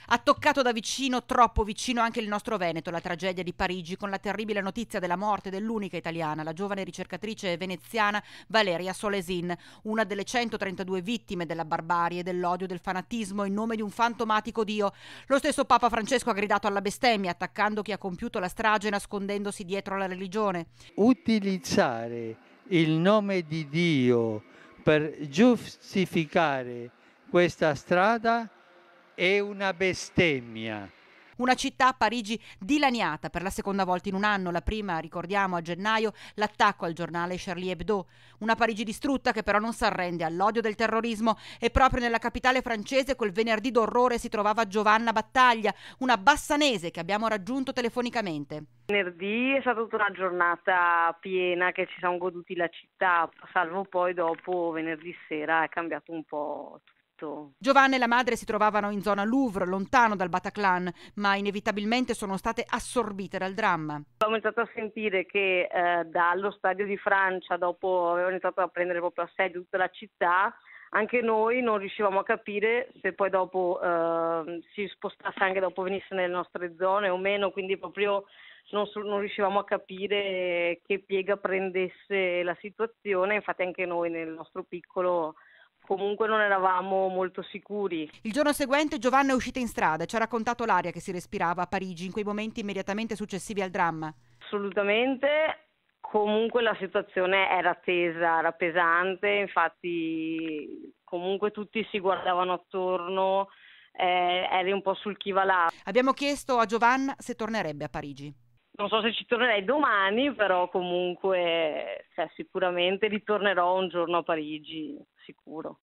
Ha toccato da vicino, troppo vicino, anche il nostro Veneto, la tragedia di Parigi, con la terribile notizia della morte dell'unica italiana, la giovane ricercatrice veneziana Valeria Solesin, una delle 132 vittime della barbarie, dell'odio, del fanatismo in nome di un fantomatico Dio. Lo stesso Papa Francesco ha gridato alla bestemmia, attaccando chi ha compiuto la strage nascondendosi dietro la religione. Utilizzare il nome di Dio per giustificare questa strada è una bestemmia. Una città, Parigi, dilaniata per la seconda volta in un anno. La prima, ricordiamo, a gennaio, l'attacco al giornale Charlie Hebdo. Una Parigi distrutta che però non si arrende all'odio del terrorismo, e proprio nella capitale francese quel venerdì d'orrore si trovava Giovanna Battaglia, una bassanese che abbiamo raggiunto telefonicamente. Venerdì è stata tutta una giornata piena che ci siamo goduti la città, salvo poi dopo venerdì sera è cambiato un po' tutto. Giovanna e la madre si trovavano in zona Louvre, lontano dal Bataclan, ma inevitabilmente sono state assorbite dal dramma. Ho iniziato a sentire che dallo stadio di Francia, dopo avevano iniziato a prendere proprio assedio tutta la città, anche noi non riuscivamo a capire se poi dopo si spostasse, anche dopo venisse nelle nostre zone o meno, quindi proprio non riuscivamo a capire che piega prendesse la situazione. Infatti anche noi nel nostro piccolo comunque non eravamo molto sicuri. Il giorno seguente Giovanna è uscita in strada e ci ha raccontato l'aria che si respirava a Parigi in quei momenti immediatamente successivi al dramma. Assolutamente, comunque la situazione era tesa, era pesante, infatti comunque tutti si guardavano attorno, eri un po' sul chi va là. Abbiamo chiesto a Giovanna se tornerebbe a Parigi. Non so se ci tornerei domani, però comunque sicuramente ritornerò un giorno a Parigi, sicuro.